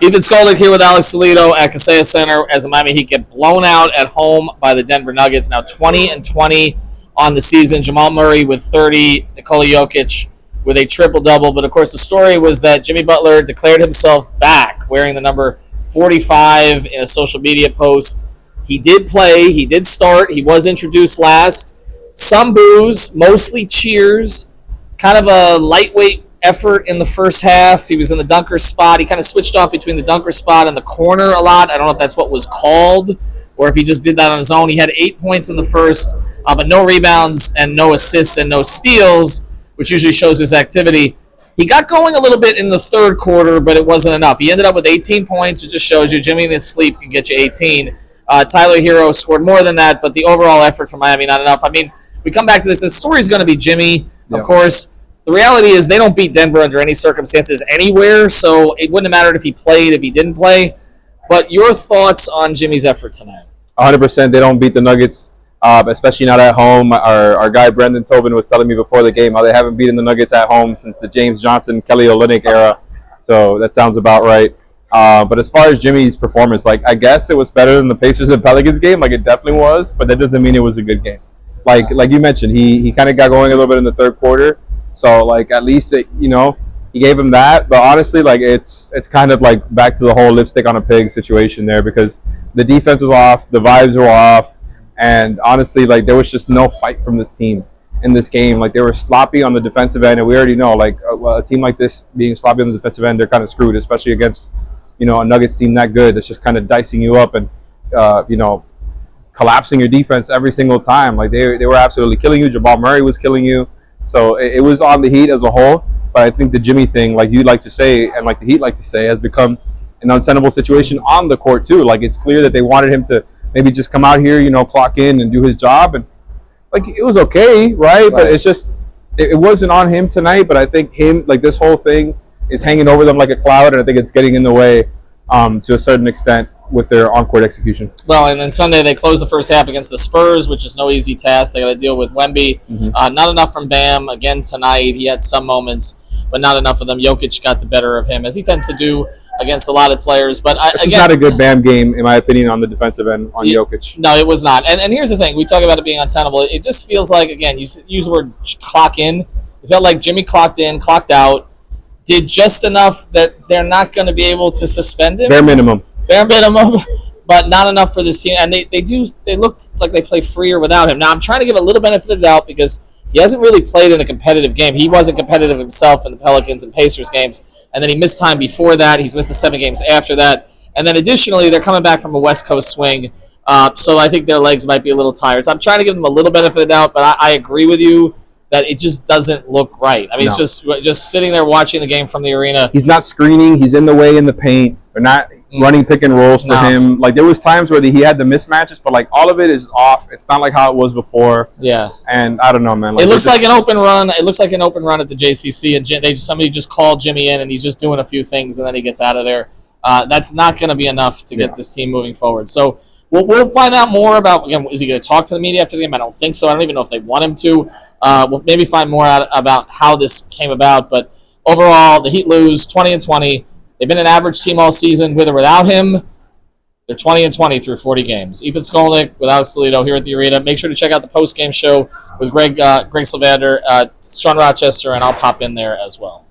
Ethan Skolnick here with Alex Toledo at Kaseya Center as the Miami Heat get blown out at home by the Denver Nuggets. Now 20-20 on the season. Jamal Murray with 30, Nikola Jokic with a triple-double. But, of course, the story was that Jimmy Butler declared himself back wearing the number 45 in a social media post. He did play. He did start. He was introduced last. Some boos, mostly cheers. Kind of a lightweight effort in the first half. He was in the dunker spot. He kind of switched off between the dunker spot and the corner a lot. I don't know if that's what was called or if he just did that on his own. He had 8 points in the first, but no rebounds and no assists and no steals, which usually shows his activity. He got going a little bit in the third quarter, but it wasn't enough. He ended up with 18 points, which just shows you Jimmy in his sleep can get you 18. Tyler Hero scored more than that, but the overall effort from Miami, not enough. I mean, we come back to this. The story's going to be Jimmy, of course. The reality is they don't beat Denver under any circumstances anywhere, so it wouldn't have mattered if he played, if he didn't play. But your thoughts on Jimmy's effort tonight? 100%. They don't beat the Nuggets, especially not at home. Our guy Brendan Tobin was telling me before the game how they haven't beaten the Nuggets at home since the James Johnson, Kelly Olynyk era. So that sounds about right. But as far as Jimmy's performance, I guess it was better than the Pacers and Pelicans game. It definitely was, but that doesn't mean it was a good game. Like you mentioned, he kind of got going a little bit in the third quarter. So, at least, he gave him that. But honestly, it's kind of back to the whole lipstick on a pig situation there because the defense was off, the vibes were off, and honestly, there was just no fight from this team in this game. They were sloppy on the defensive end, and we already know, a team like this being sloppy on the defensive end, they're kind of screwed, especially against, a Nuggets team that good that's just kind of dicing you up and, collapsing your defense every single time. They were absolutely killing you. Jamal Murray was killing you. So it was on the Heat as a whole, but I think the Jimmy thing, like you'd like to say, and like the Heat like to say, has become an untenable situation on the court too. It's clear that they wanted him to maybe just come out here, clock in and do his job, and it was okay, right? But it's just it wasn't on him tonight. But I think this whole thing is hanging over them like a cloud, and I think it's getting in the way to a certain extent with their on-court execution. Well, and then Sunday they closed the first half against the Spurs, which is no easy task. They got to deal with Wemby. Mm-hmm. Not enough from Bam. Again tonight, he had some moments, but not enough of them. Jokic got the better of him, as he tends to do against a lot of players. But this is not a good Bam game, in my opinion, on the defensive end on Jokic. No, it was not. And here's the thing. We talk about it being untenable. It just feels like, again, you use the word clock in. It felt like Jimmy clocked in, clocked out, did just enough that they're not going to be able to suspend him. Bare minimum, but not enough for this team. And they look like they play freer without him. Now, I'm trying to give a little benefit of the doubt because he hasn't really played in a competitive game. He wasn't competitive himself in the Pelicans and Pacers games. And then he missed time before that. He's missed the 7 games after that. And then additionally, they're coming back from a West Coast swing. So I think their legs might be a little tired. So I'm trying to give them a little benefit of the doubt, but I agree with you that it just doesn't look right. I mean, no. It's just sitting there watching the game from the arena. He's not screening. He's in the way in the paint. They're not running pick and rolls for him. There was times where he had the mismatches, but all of it is off. It's not like how it was before. Yeah. And I don't know, man. It looks like an open run. It looks like an open run at the JCC, and somebody just called Jimmy in, and he's just doing a few things, and then he gets out of there. That's not going to be enough to get this team moving forward. So we'll find out more about, again, is he going to talk to the media after the game? I don't think so. I don't even know if they want him to. We'll maybe find more out about how this came about. But overall, the Heat lose 20-20. They've been an average team all season, with or without him. They're 20-20 through 40 games. Ethan Skolnick with Alex Toledo here at the arena. Make sure to check out the post-game show with Greg Sylvander, Sean Rochester, and I'll pop in there as well.